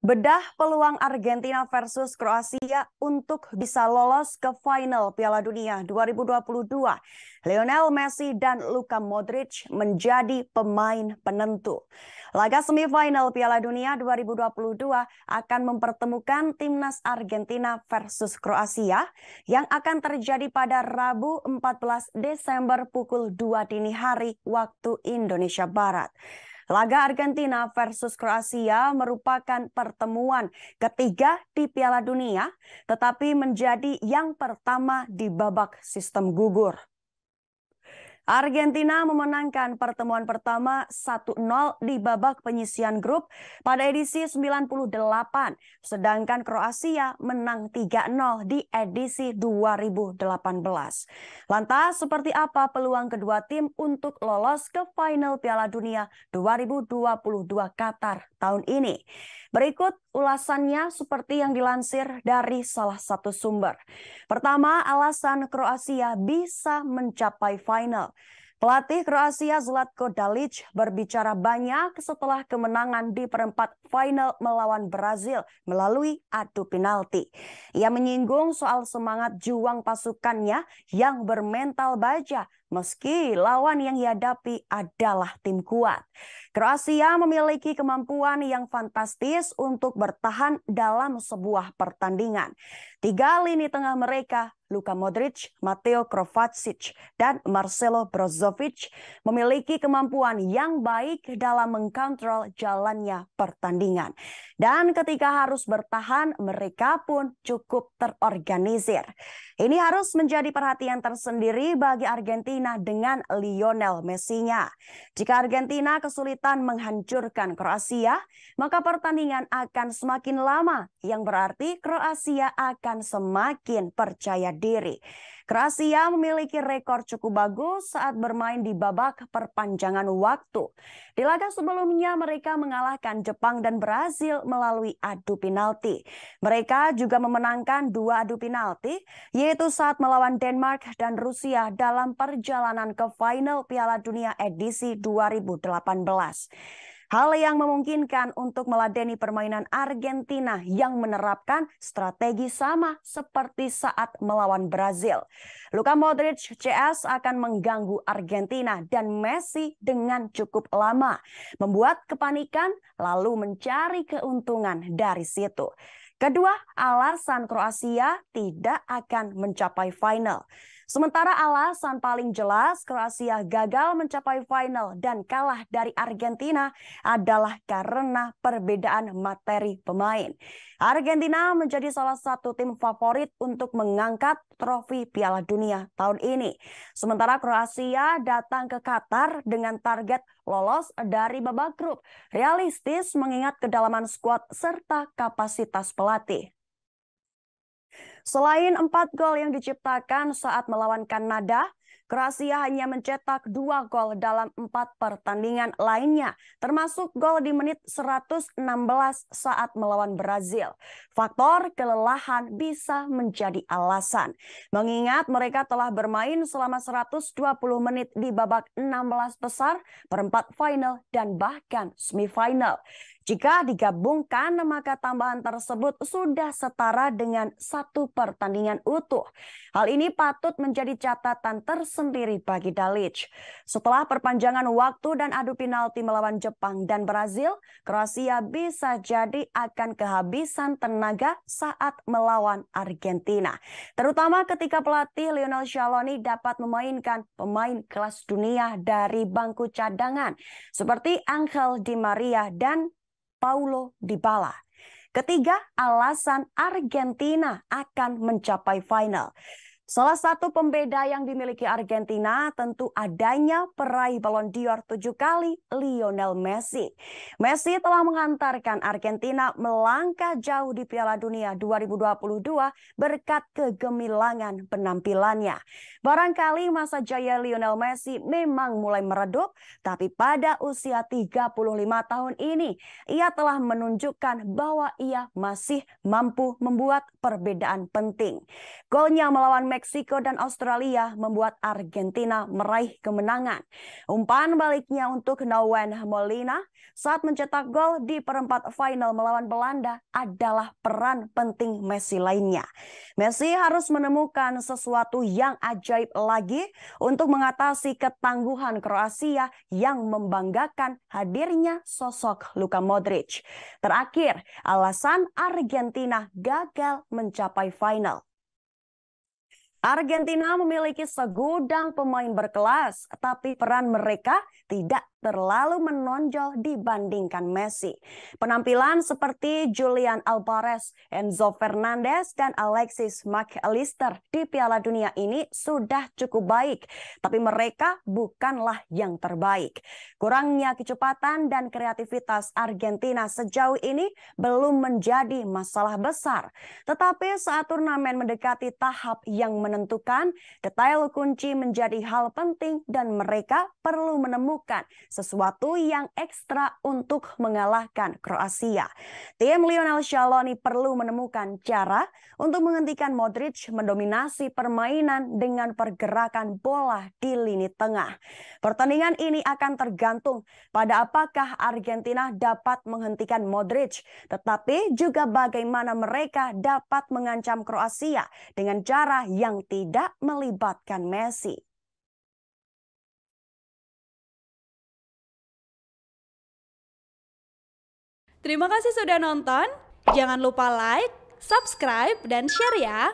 Bedah peluang Argentina versus Kroasia untuk bisa lolos ke final Piala Dunia 2022. Lionel Messi dan Luka Modric menjadi pemain penentu. Laga semifinal Piala Dunia 2022 akan mempertemukan timnas Argentina versus Kroasia yang akan terjadi pada Rabu 14 Desember pukul 2 dini hari waktu Indonesia Barat. Laga Argentina versus Kroasia merupakan pertemuan ketiga di Piala Dunia, tetapi menjadi yang pertama di babak sistem gugur. Argentina memenangkan pertemuan pertama 1-0 di babak penyisian grup pada edisi 98, sedangkan Kroasia menang 3-0 di edisi 2018. Lantas, seperti apa peluang kedua tim untuk lolos ke final Piala Dunia 2022 Qatar tahun ini? Berikut ulasannya seperti yang dilansir dari salah satu sumber. Pertama, alasan Kroasia bisa mencapai final. Pelatih Kroasia Zlatko Dalic berbicara banyak setelah kemenangan di perempat final melawan Brazil melalui adu penalti. Ia menyinggung soal semangat juang pasukannya yang bermental baja meski lawan yang dihadapi adalah tim kuat. Kroasia memiliki kemampuan yang fantastis untuk bertahan dalam sebuah pertandingan. Tiga lini tengah mereka, Luka Modric, Mateo Kovacic, dan Marcelo Brozovic, memiliki kemampuan yang baik dalam mengkontrol jalannya pertandingan. Dan ketika harus bertahan, mereka pun cukup terorganisir. Ini harus menjadi perhatian tersendiri bagi Argentina dengan Lionel Messi-nya. Jika Argentina kesulitan menghancurkan Kroasia, maka pertandingan akan semakin lama, yang berarti Kroasia akan semakin percaya diri. Kroasia memiliki rekor cukup bagus saat bermain di babak perpanjangan waktu. Di laga sebelumnya mereka mengalahkan Jepang dan Brazil melalui adu penalti. Mereka juga memenangkan 2 adu penalti, yaitu saat melawan Denmark dan Rusia dalam perjalanan ke final Piala Dunia edisi 2018. Hal yang memungkinkan untuk meladeni permainan Argentina yang menerapkan strategi sama seperti saat melawan Brazil. Luka Modric CS akan mengganggu Argentina dan Messi dengan cukup lama, membuat kepanikan lalu mencari keuntungan dari situ. Kedua, alasan Kroasia tidak akan mencapai final. Sementara alasan paling jelas Kroasia gagal mencapai final dan kalah dari Argentina adalah karena perbedaan materi pemain. Argentina menjadi salah satu tim favorit untuk mengangkat trofi Piala Dunia tahun ini. Sementara Kroasia datang ke Qatar dengan target lolos dari babak grup. Realistis mengingat kedalaman skuad serta kapasitas pelatih. Selain 4 gol yang diciptakan saat melawan Kanada, Kroasia hanya mencetak 2 gol dalam 4 pertandingan lainnya, termasuk gol di menit 116 saat melawan Brazil. Faktor kelelahan bisa menjadi alasan, mengingat mereka telah bermain selama 120 menit di babak 16 besar, perempat final, dan bahkan semifinal. Jika digabungkan, maka tambahan tersebut sudah setara dengan 1 pertandingan utuh. Hal ini patut menjadi catatan tersendiri bagi Dalic. Setelah perpanjangan waktu dan adu penalti melawan Jepang dan Brazil, Kroasia bisa jadi akan kehabisan tenaga saat melawan Argentina. Terutama ketika pelatih Lionel Scaloni dapat memainkan pemain kelas dunia dari bangku cadangan seperti Angel Di Maria dan Paulo Dybala. Ketiga, alasan Argentina akan mencapai final. Salah satu pembeda yang dimiliki Argentina tentu adanya peraih Ballon d'Or 7 kali, Lionel Messi. Messi telah menghantarkan Argentina melangkah jauh di Piala Dunia 2022 berkat kegemilangan penampilannya. Barangkali masa jaya Lionel Messi memang mulai meredup, tapi pada usia 35 tahun ini, ia telah menunjukkan bahwa ia masih mampu membuat perbedaan penting. Golnya melawan Meksiko dan Australia membuat Argentina meraih kemenangan. Umpan baliknya untuk Nowen Molina saat mencetak gol di perempat final melawan Belanda adalah peran penting Messi lainnya. Messi harus menemukan sesuatu yang ajaib lagi untuk mengatasi ketangguhan Kroasia yang membanggakan hadirnya sosok Luka Modric. Terakhir, alasan Argentina gagal mencapai final. Argentina memiliki segudang pemain berkelas, tapi peran mereka tidak terlalu menonjol dibandingkan Messi. Penampilan seperti Julian Alvarez, Enzo Fernandez, dan Alexis McAllister di Piala Dunia ini sudah cukup baik, tapi mereka bukanlah yang terbaik. Kurangnya kecepatan dan kreativitas Argentina sejauh ini belum menjadi masalah besar. Tetapi saat turnamen mendekati tahap yang menentukan, detail kunci menjadi hal penting dan mereka perlu menemukan sesuatu yang ekstra untuk mengalahkan Kroasia. Tim Lionel Scaloni perlu menemukan cara untuk menghentikan Modric mendominasi permainan dengan pergerakan bola di lini tengah. Pertandingan ini akan tergantung pada apakah Argentina dapat menghentikan Modric, tetapi juga bagaimana mereka dapat mengancam Kroasia dengan cara yang tidak melibatkan Messi. Terima kasih sudah nonton. Jangan lupa like, subscribe, dan share ya.